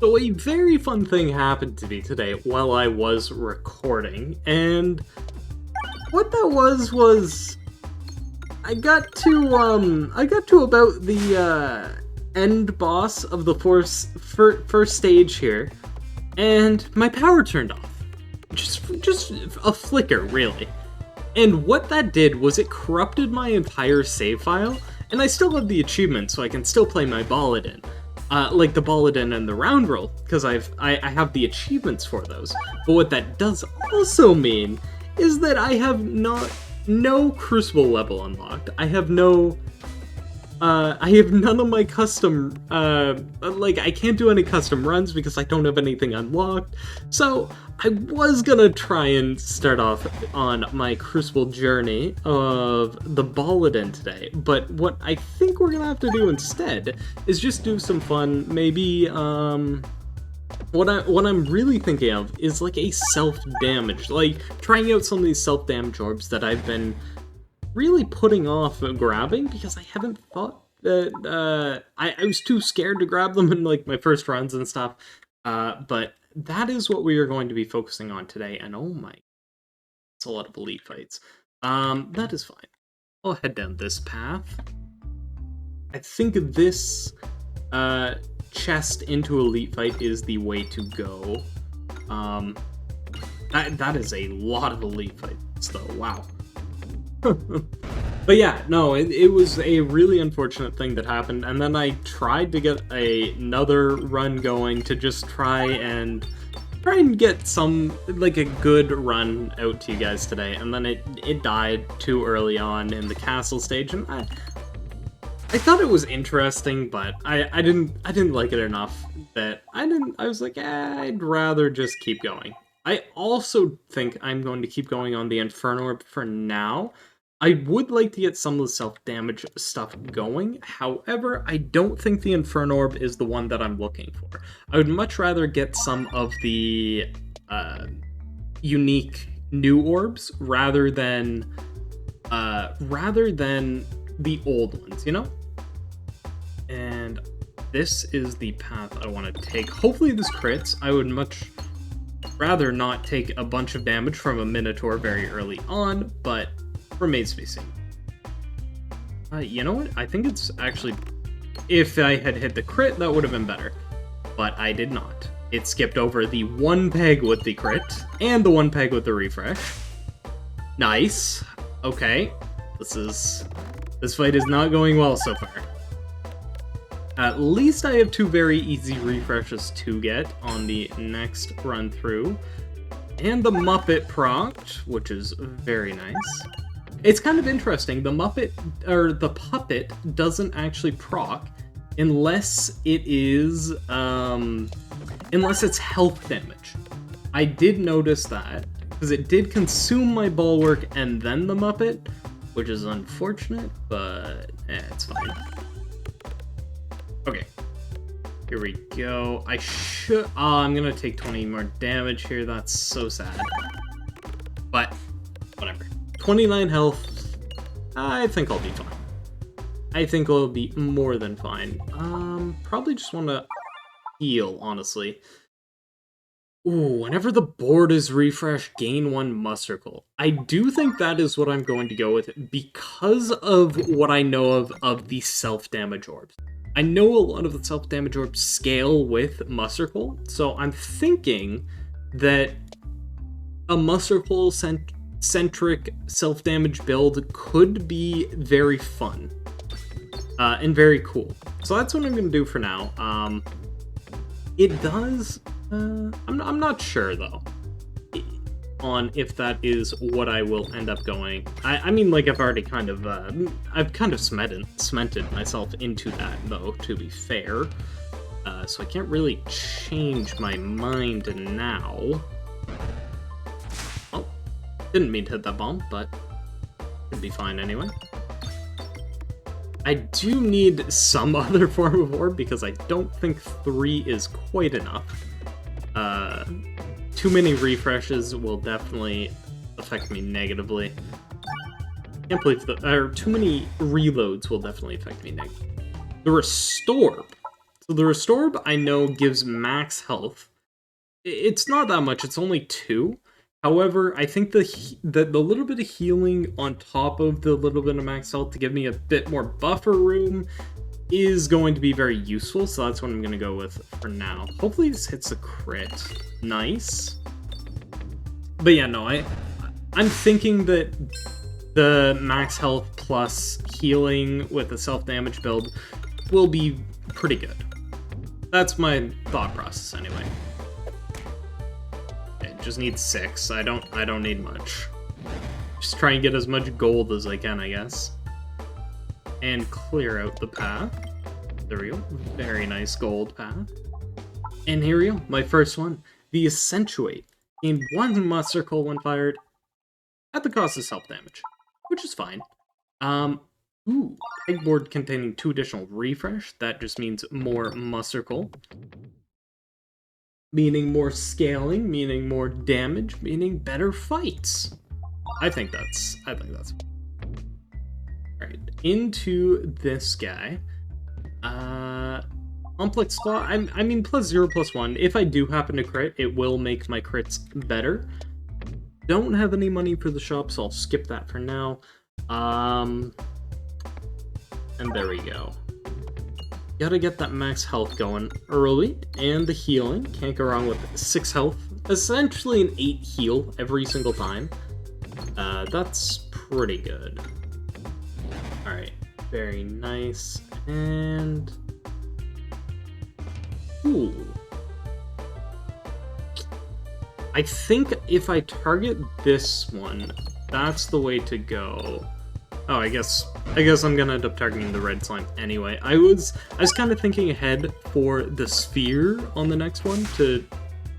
So a very fun thing happened to me today while I was recording, and what that was I got to about the end boss of the first stage here, and my power turned off. Just a flicker, really. And what that did was it corrupted my entire save file, and I still have the achievement, so I can still play my Balladin. Like the Balladin and the Round Roll, because I have the achievements for those. But what that does also mean is that I have no Crucible level unlocked. I have none of my custom, I can't do any custom runs because I don't have anything unlocked. So I was gonna try and start off on my Crucible journey of the Balladin today, but what I think we're gonna have to do instead is just do some fun, maybe, what I'm really thinking of is like a self-damage, like trying out some of these self-damage orbs that I've been really putting off grabbing because I haven't thought that I was too scared to grab them in like my first runs and stuff. But that is what we are going to be focusing on today, and oh my, it's a lot of elite fights. That is fine. I'll head down this path. I think this chest into elite fight is the way to go. That is a lot of elite fights though, wow. But yeah, no, it was a really unfortunate thing that happened, and then I tried to get another run going to just try and get some, like, a good run out to you guys today, and then it died too early on in the castle stage, and I thought it was interesting, but I didn't like it enough that I was like, I'd rather just keep going. I also think I'm going to keep going on the Inferno Orb for now. I would like to get some of the self-damage stuff going, however, I don't think the Inferno Orb is the one that I'm looking for. I would much rather get some of the unique new orbs rather than the old ones, you know? And this is the path I want to take. Hopefully this crits. I would much rather not take a bunch of damage from a Minotaur very early on, but remains to be seen. You know what? I think it's actually... If I had hit the crit, that would have been better. But I did not. It skipped over the one peg with the crit, and the one peg with the refresh. Nice. Okay. This fight is not going well so far. At least I have two very easy refreshes to get on the next run through. And the Muppet procced, which is very nice. It's kind of interesting, the puppet doesn't actually proc unless it is, unless it's health damage. I did notice that, because it did consume my bulwark and then the Muppet, which is unfortunate, but it's fine. Okay, here we go. I'm gonna take 20 more damage here, that's so sad. But, whatever. 29 health, I think I'll be fine. I think I'll be more than fine. Probably just want to heal, honestly. Ooh, whenever the board is refreshed, gain 1 Muscircle. I do think that is what I'm going to go with because of what I know of the self-damage orbs. I know a lot of the self-damage orbs scale with Muscircle, so I'm thinking that a Muscircle-centric self-damage build could be very fun and very cool. So that's what I'm going to do for now. It does... I'm not sure, though, on if that is what I will end up going. I mean, like, I've already kind of... I've kind of cemented myself into that, though, to be fair. So I can't really change my mind now. Oh, didn't mean to hit that bomb, but it'd be fine anyway. I do need some other form of orb, because I don't think 3 is quite enough. Too many refreshes will definitely affect me negatively. Can't believe too many reloads will definitely affect me negatively. The restore, So the Restore I know gives max health. It's not that much, it's only 2. However, I think the little bit of healing on top of the little bit of max health to give me a bit more buffer room is going to be very useful, so that's what I'm going to go with for now. Hopefully this hits a crit. Nice. But yeah, no, I'm thinking that the max health plus healing with a self-damage build will be pretty good. That's my thought process anyway. Okay, just need 6. I don't need much. Just try and get as much gold as I can, I guess. And clear out the path. There we go. Very nice gold path. And here we go. My first one. The Accentuate. Gained 1 Muscircle when fired at the cost of self-damage, which is fine. Ooh, pegboard containing 2 additional refresh. That just means more Muscircle. Meaning more scaling, meaning more damage, meaning better fights. I think that's Alright, into this guy. Complex Claw, I mean +0/+1. If I do happen to crit, it will make my crits better. Don't have any money for the shop, so I'll skip that for now. And there we go. Gotta get that max health going early, and the healing. Can't go wrong with 6 health. Essentially an 8 heal every single time. That's pretty good. Alright, very nice, and... Ooh. I think if I target this one, that's the way to go. Oh, I guess I'm gonna end up targeting the red slime anyway. I was kind of thinking ahead for the sphere on the next one to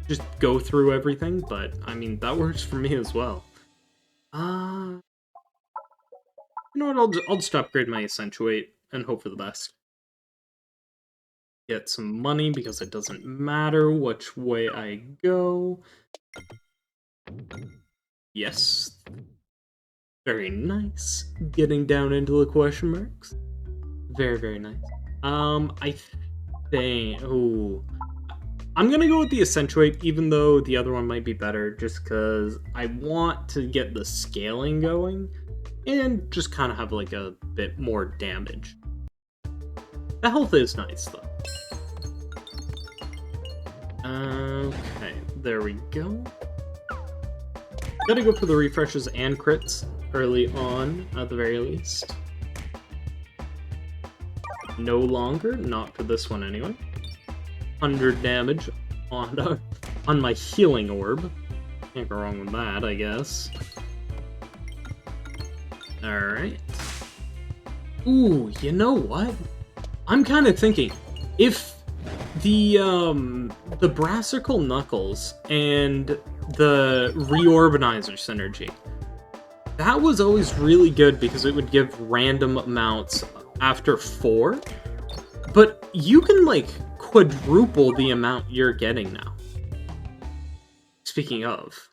just go through everything, but I mean that works for me as well. You know what? I'll just upgrade my Accentuate and hope for the best. Get some money because it doesn't matter which way I go. Yes. Very nice. Getting down into the question marks. Very, very nice. I think... Ooh. I'm gonna go with the Accentuate, even though the other one might be better, just because I want to get the scaling going, and just kind of have, like, a bit more damage. The health is nice, though. Okay, there we go. Gotta go for the refreshes and crits early on, at the very least. No longer, not for this one anyway. 100 damage on my healing orb. Can't go wrong with that, I guess. Alright. Ooh, you know what? I'm kind of thinking, if the Muscircle Knuckles and the Reorbanizer synergy, that was always really good because it would give random amounts after 4, but you can, like, quadruple the amount you're getting now. Speaking of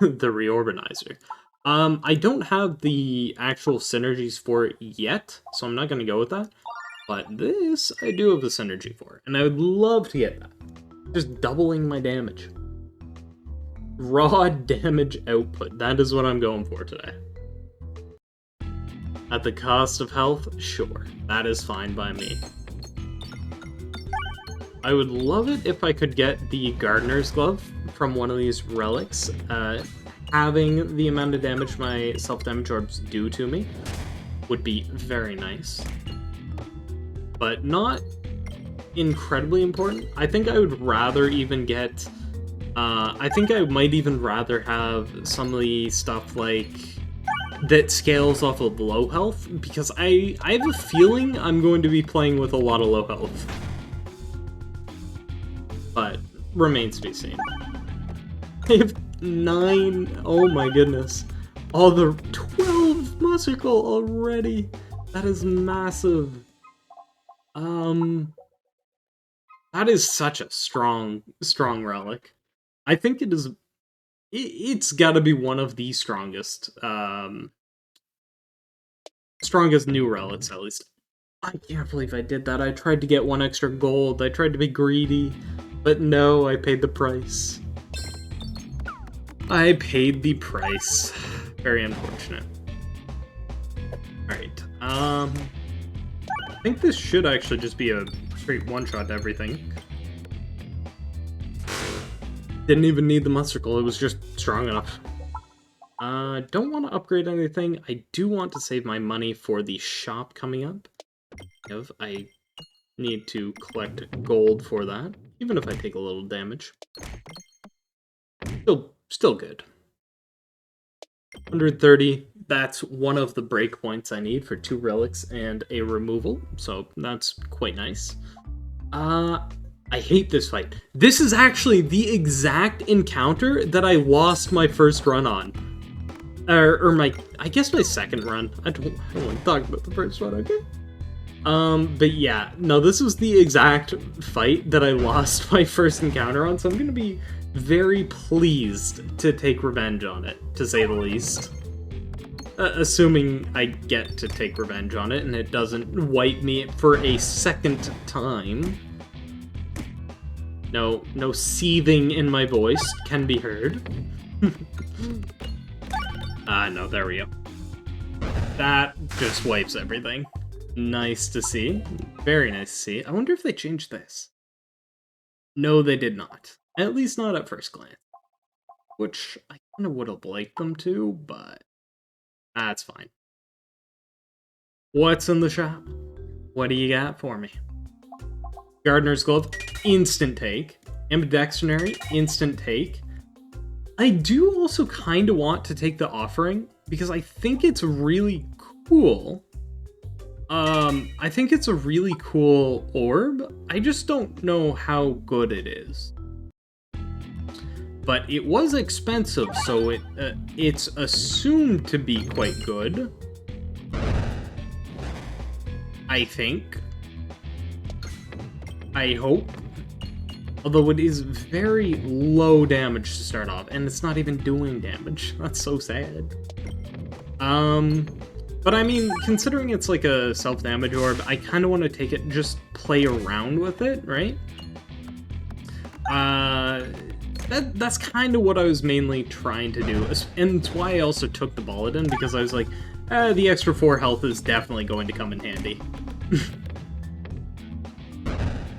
the Reorbanizer, I don't have the actual synergies for it yet, so I'm not going to go with that. But this, I do have the synergy for, and I would love to get that. Just doubling my damage. Raw damage output, that is what I'm going for today. At the cost of health? Sure, that is fine by me. I would love it if I could get the Gardener's Glove from one of these relics. Having the amount of damage my self-damage orbs do to me would be very nice. But not incredibly important. I think I would rather even get... I think I might even rather have some of the stuff like... that scales off of low health, because I have a feeling I'm going to be playing with a lot of low health. But, remains to be seen. I have 9, oh my goodness. All the 12 Muscircle already! That is massive. That is such a strong relic. I think it is... It's gotta be one of the strongest, strongest new relics, at least. I can't believe I did that. I tried to get 1 extra gold. I tried to be greedy. But no, I paid the price. I paid the price. Very unfortunate. Alright, I think this should actually just be a straight one-shot to everything. Didn't even need the Muscircle, it was just strong enough. Don't want to upgrade anything. I do want to save my money for the shop coming up. I need to collect gold for that, even if I take a little damage. Still good. 130, that's one of the breakpoints I need for 2 relics and a removal, so that's quite nice. I hate this fight. This is actually the exact encounter that I lost my first run on. I guess my second run. I don't want to talk about the first one, okay? But yeah, no, this was the exact fight that I lost my first encounter on, so I'm gonna be very pleased to take revenge on it, to say the least. Assuming I get to take revenge on it and it doesn't wipe me for a second time. No seething in my voice can be heard. No, there we go. That just wipes everything. Nice to see. Very nice to see. I wonder if they changed this. No, they did not. At least not at first glance. Which I kind of would have liked them to, but that's fine. What's in the shop? What do you got for me? Gardener's Glove, instant take. Ambidextrary, instant take. I do also kind of want to take the Offering, because I think it's really cool. I think it's a really cool orb. I just don't know how good it is. But it was expensive, so it's assumed to be quite good. I think. I hope. Although it is very low damage to start off, and it's not even doing damage. That's so sad. But I mean, considering it's like a self-damage orb, I kind of want to take it, just play around with it, right? That's kind of what I was mainly trying to do, and it's why I also took the Bulletin, because I was like, the extra 4 health is definitely going to come in handy.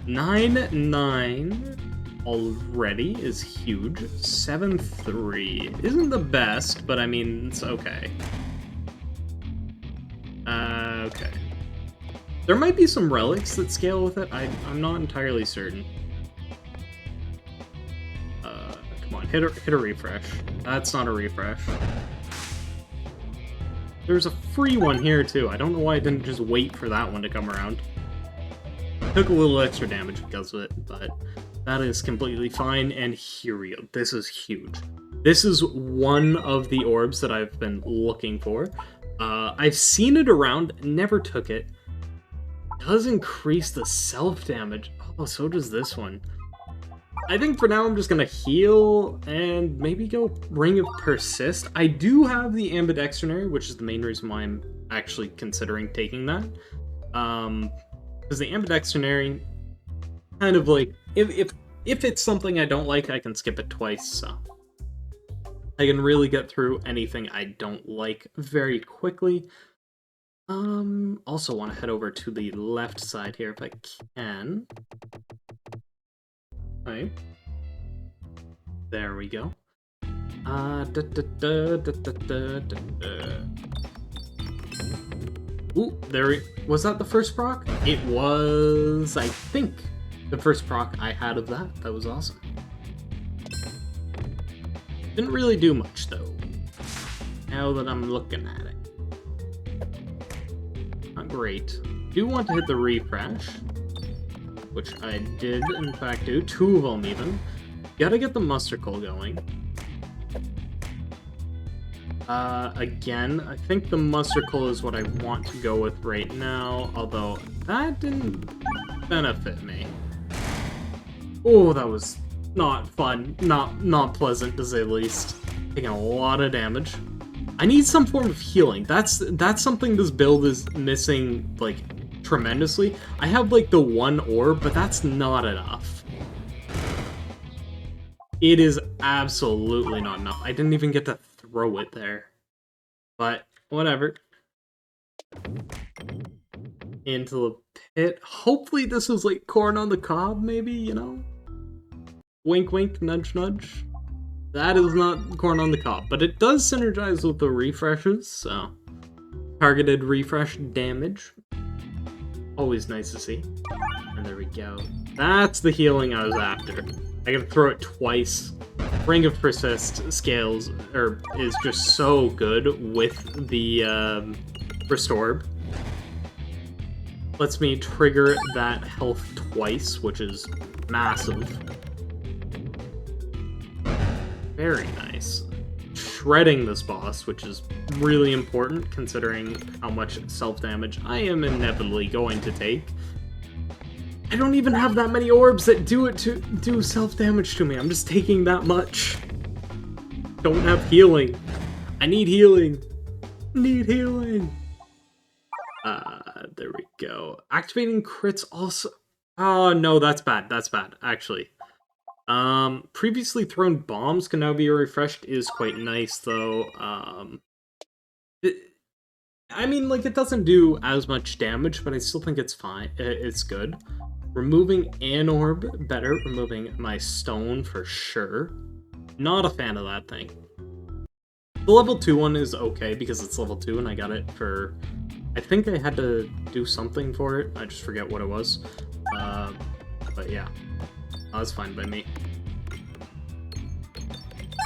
9-9 already is huge. 7-3 isn't the best, but I mean, it's okay. Okay. There might be some relics that scale with it. I'm not entirely certain. Come on, hit a refresh. That's not a refresh. There's a free one here too. I don't know why I didn't just wait for that one to come around. Took a little extra damage because of it, but that is completely fine. And here we go. This is huge. This is one of the orbs that I've been looking for. I've seen it around, never took it. Does increase the self-damage. Oh, so does this one. I think for now I'm just gonna heal and maybe go Ring of Persist. I do have the Ambidextrary, which is the main reason why I'm actually considering taking that. Because the Ambidextrary, kind of like, if it's something I don't like, I can skip it twice, so I can really get through anything I don't like very quickly. Also want to head over to the left side here if I can. Alright. There we go. Ooh, was that the first proc? It was, I think, the first proc I had of that. That was awesome. Didn't really do much, though, now that I'm looking at it. Not great. Do want to hit the refresh, which I did, in fact, do. 2 of them, even. Gotta get the Muscircle going. Again, I think the Muscircle is what I want to go with right now, although that didn't benefit me. Oh, that was not fun. Not pleasant, to say the least. Taking a lot of damage. I need some form of healing. That's something this build is missing, like, tremendously. I have like the one orb, but that's not enough. It is absolutely not enough. I didn't even get to throw it there. But whatever. Into the pit. Hopefully this is like corn on the cob, maybe, you know? Wink wink, nudge nudge. That is not corn on the cob, but it does synergize with the refreshes, so... Targeted refresh damage. Always nice to see. And there we go. That's the healing I was after. I gotta throw it twice. Ring of Persist scales, is just so good with the Restore. Lets me trigger that health twice, which is massive. Very nice. Shredding this boss, which is really important considering how much self-damage I am inevitably going to take. I don't even have that many orbs that do self-damage to me. I'm just taking that much. Don't have healing. I need healing. Need healing. There we go. Activating crits also... Oh, no, that's bad. That's bad, actually. Previously thrown bombs can now be refreshed is quite nice, though. I mean, like, it doesn't do as much damage, but I still think it's fine. It's good. Removing an orb, better. Removing my stone, for sure. Not a fan of that thing. The level 2 one is okay, because it's level 2, and I got it for... I think I had to do something for it. I just forget what it was. But yeah. That's fine by me.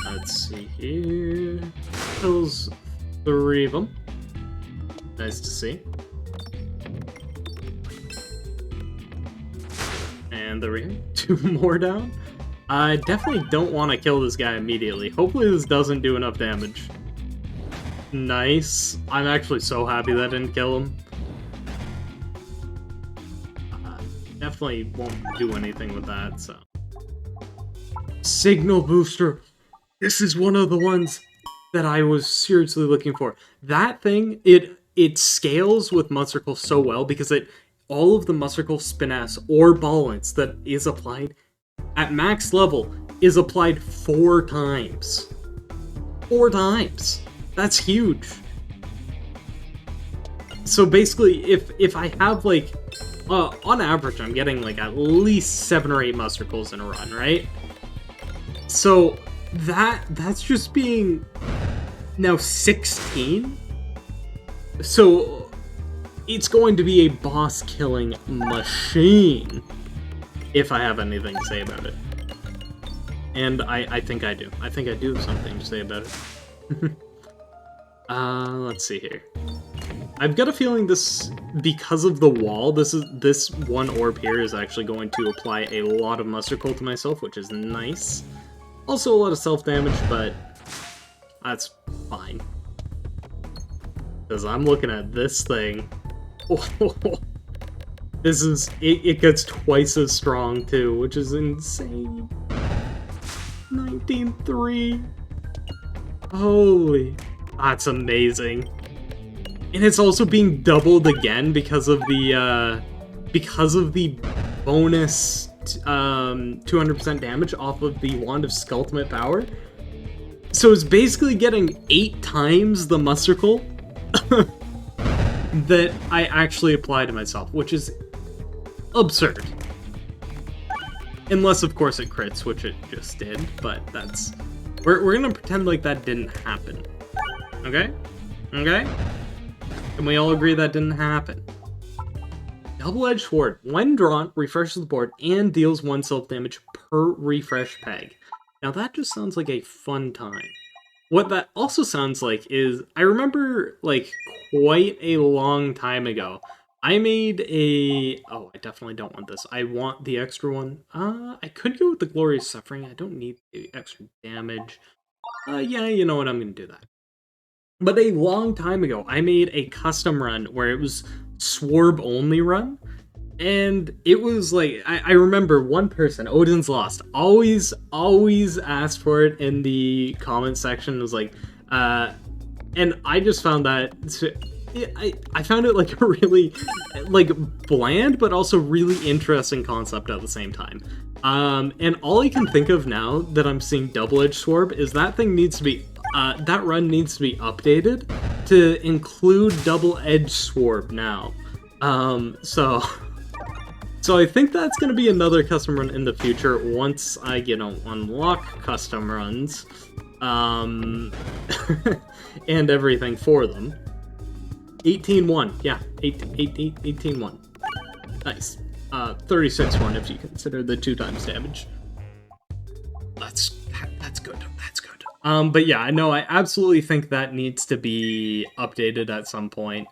Let's see here. Kills 3 of them. Nice to see. And there we go. 2 more down. I definitely don't want to kill this guy immediately. Hopefully this doesn't do enough damage. Nice. I'm actually so happy that didn't kill him. Definitely won't do anything with that, so. Signal booster. This is one of the ones that I was seriously looking for. That thing, it scales with Muscircle so well because all of the Muscircle spinass or balance that is applied at max level is applied 4 times. 4 times. That's huge. So basically, if I have like, on average, I'm getting like at least 7 or 8 Muscircles in a run, right? So that's just being now 16. So it's going to be a boss-killing machine if I have anything to say about it. And I think I do. I think I do have something to say about it. Let's see here. I've got a feeling this, because of the wall, this one orb here is actually going to apply a lot of Muscircle to myself, which is nice. Also a lot of self-damage, but that's fine. Because I'm looking at this thing. This is, it gets twice as strong too, which is insane. 19-3. Holy, that's amazing. And it's also being doubled again because of the bonus 200% damage off of the Wand of Skulltimate power. So it's basically getting 8 times the Muscircle that I actually apply to myself, which is absurd. Unless, of course, it crits, which it just did, but that's... We're gonna pretend like that didn't happen. Okay? Okay? Can we all agree that didn't happen? Double-edged sword. When drawn, refreshes the board and deals 1 self-damage per refresh peg. Now that just sounds like a fun time. What that also sounds like is, I remember, like, quite a long time ago, I made a... Oh, I definitely don't want this. I want the extra one. I could go with the Glorious Suffering. I don't need the extra damage. Yeah, you know what? I'm gonna do that. But a long time ago, I made a custom run where it was Swarb only run. And it was like, I remember one person, Odin's Lost, always asked for it in the comment section. It was like, and I just found that I found it like a really like bland but also really interesting concept at the same time. And all I can think of now that I'm seeing double-edged sword is that thing needs to be that run needs to be updated to include double-edged sword now. So I think that's going to be another custom run in the future once I, unlock custom runs, and everything for them. 18-1, yeah, 18-1. Nice. 36-1 if you consider the 2 times damage. That's good. That's good. But yeah, no, I absolutely think that needs to be updated at some point.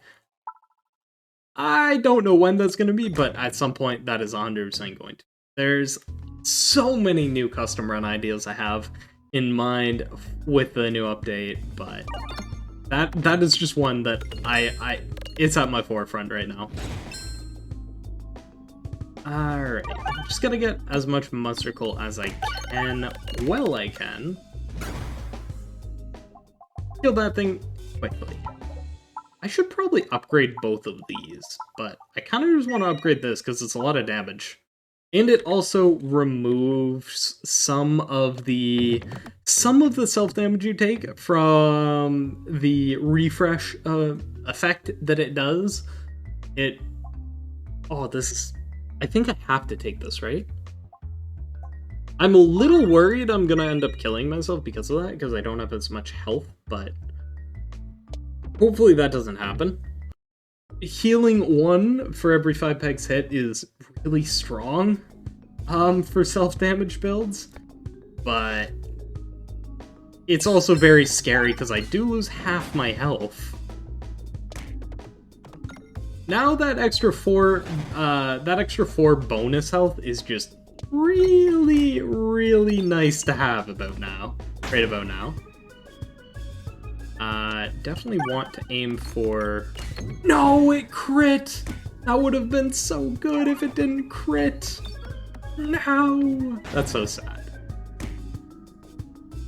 I don't know when that's going to be, but at some point that is 100% going to. There's so many new custom run ideas I have in mind with the new update, but that is just one that it's at my forefront right now. Alright, I'm just gonna get as much Muscircle as I can, well I can. Kill that thing quickly. I should probably upgrade both of these, but I kind of just want to upgrade this because it's a lot of damage. And it also removes some of the self-damage you take from the refresh effect that it does. I think I have to take this, right? I'm a little worried I'm gonna end up killing myself because of that, because I don't have as much health, but hopefully that doesn't happen. Healing 1 for every 5 pegs hit is really strong for self-damage builds, but it's also very scary because I do lose half my health. Now that extra 4 bonus health is just really, really nice to have right about now. Definitely want to aim for... No, it crit! That would have been so good if it didn't crit. No! That's so sad.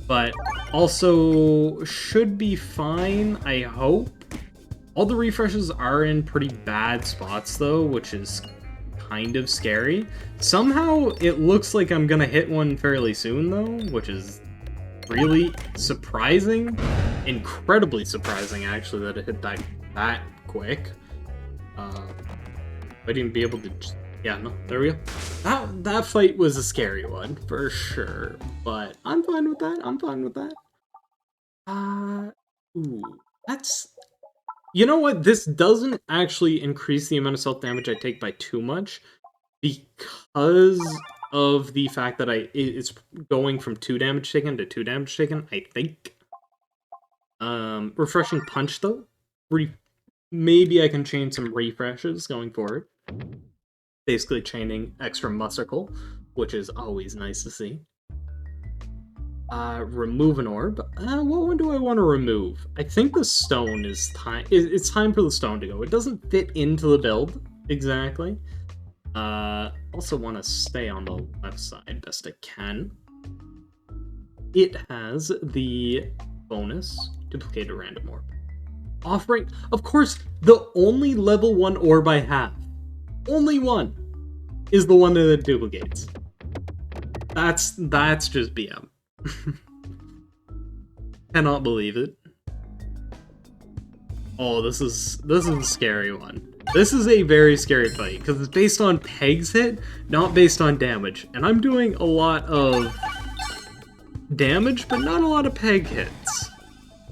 But also should be fine, I hope. All the refreshes are in pretty bad spots though, which is kind of scary. Somehow it looks like I'm gonna hit one fairly soon though, which is really surprising. Incredibly surprising actually that it hit that quick. I'd even be able to yeah, no, there we go. That fight was a scary one for sure, but I'm fine with that. Ooh, that's... You know what? This doesn't actually increase the amount of self-damage I take by too much because of the fact that it's going from 2 damage taken to 2 damage taken, I think. Refreshing Punch, though. Maybe I can chain some refreshes going forward. Basically chaining extra Muscircle, which is always nice to see. Remove an orb. What one do I want to remove? I think the stone is time. It's time for the stone to go. It doesn't fit into the build exactly. Also want to stay on the left side best I can. It has the bonus duplicate a random orb. Offering, of course, the only level 1 orb I have. Only one is the one that it duplicates. That's just BM. Cannot believe it. Oh, this is a scary one. This is a very scary fight because it's based on pegs hit, not based on damage. And I'm doing a lot of damage, but not a lot of peg hits.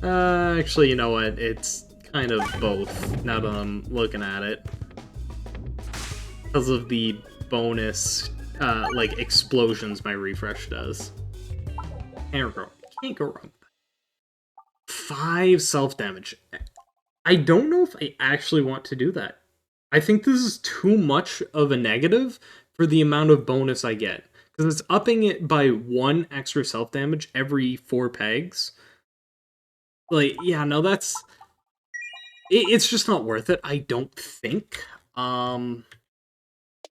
Actually, you know what? It's kind of both now that I'm looking at it. Because of the bonus, like, explosions my refresh does. Can't go wrong with that. 5 self-damage. I don't know if I actually want to do that. I think this is too much of a negative for the amount of bonus I get. Because it's upping it by 1 extra self-damage every 4 pegs. Like, yeah, no, that's... It's just not worth it, I don't think.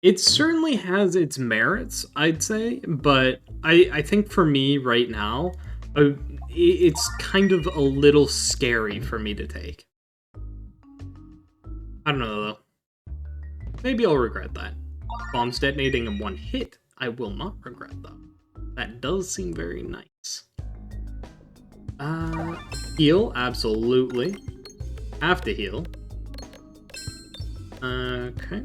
It certainly has its merits, I'd say, but I think for me right now, it's kind of a little scary for me to take. I don't know, though. Maybe I'll regret that. Bombs detonating in one hit, I will not regret, though. That does seem very nice. Heal, absolutely. Have to heal. Okay.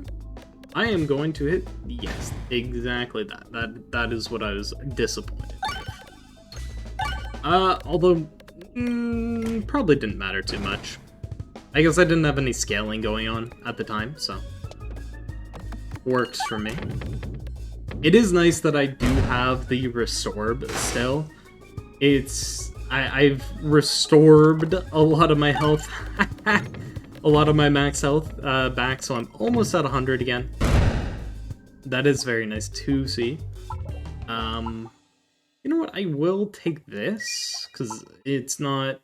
I am going to hit, yes, exactly that. That is what I was disappointed with. Although, probably didn't matter too much. I guess I didn't have any scaling going on at the time, so works for me. It is nice that I do have the Restorb still. I've restored a lot of my health, a lot of my max health back, so I'm almost at 100 again. That is very nice to see. You know what? I will take this because it's not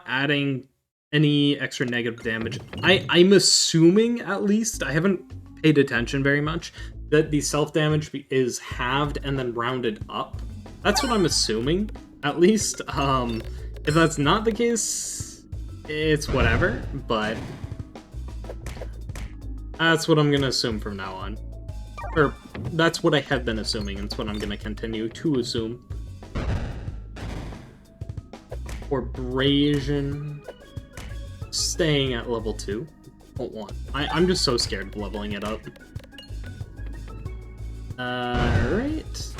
adding any extra negative damage. I'm assuming, at least, I haven't paid attention very much, that the self damage is halved and then rounded up. That's what I'm assuming, at least. If that's not the case, it's whatever, but that's what I'm gonna assume from now on. Or, that's what I have been assuming, and it's what I'm gonna continue to assume. Abrasion. Staying at level 2. Don't want. I'm just so scared of leveling it up. Alright.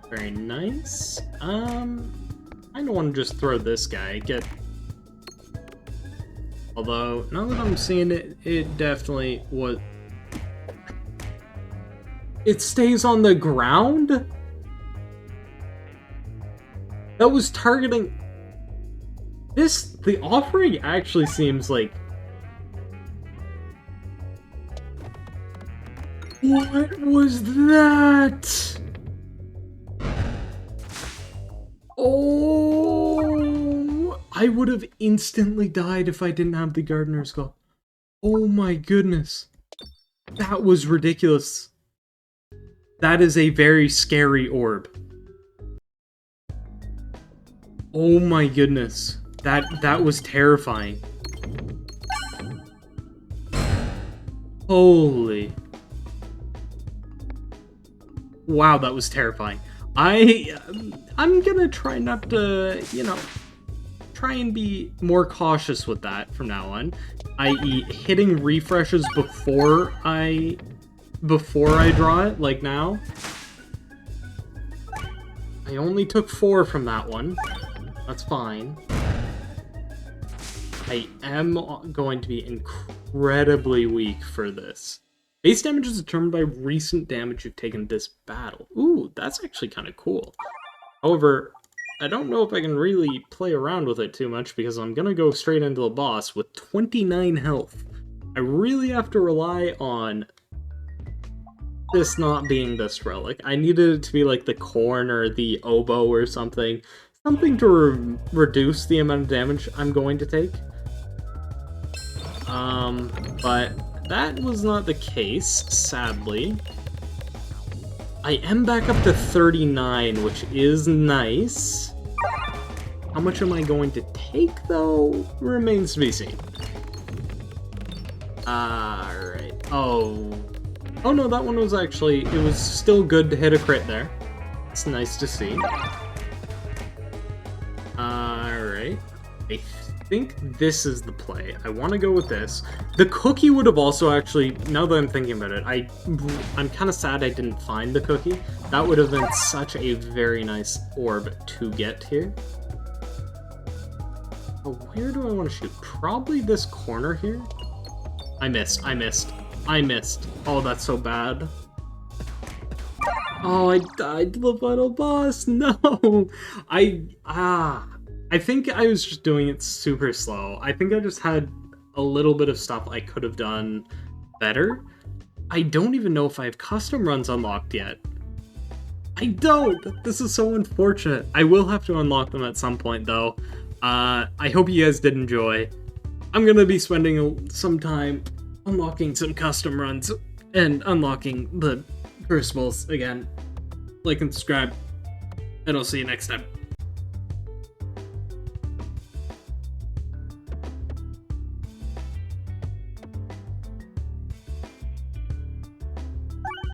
Very nice. I don't want to just throw this guy. Although, now that I'm seeing it, it definitely was... It stays on the ground? That was targeting... The offering actually seems like... What was that? Oh, I would have instantly died if I didn't have the Gardener's Skull. Oh my goodness. That was ridiculous. That is a very scary orb. Oh my goodness. That was terrifying. Holy. Wow, that was terrifying. I'm gonna try not to, try and be more cautious with that from now on. I.e. hitting refreshes before I draw it, like now. I only took 4 from that one. That's fine. I am going to be incredibly weak for this. Base damage is determined by recent damage you've taken this battle. Ooh, that's actually kind of cool. However, I don't know if I can really play around with it too much because I'm gonna go straight into the boss with 29 health. I really have to rely on this not being this relic. I needed it to be like the corn or the oboe or something. Something to reduce the amount of damage I'm going to take. But that was not the case, sadly. I am back up to 39, which is nice. How much am I going to take, though, remains to be seen. Alright. Oh no, that one was actually, it was still good to hit a crit there. It's nice to see. Alright. I think this is the play. I want to go with this. The cookie would have also actually, now that I'm thinking about it, I'm kind of sad I didn't find the cookie. That would have been such a very nice orb to get here. But where do I want to shoot? Probably this corner here? I missed. Oh, that's so bad. Oh, I died to the final boss. No! I think I was just doing it super slow. I think I just had a little bit of stuff I could have done better. I don't even know if I have custom runs unlocked yet. I don't! This is so unfortunate. I will have to unlock them at some point, though. I hope you guys did enjoy. I'm gonna be spending some time unlocking some custom runs and unlocking the crucibles again. Like and subscribe, and I'll see you next time.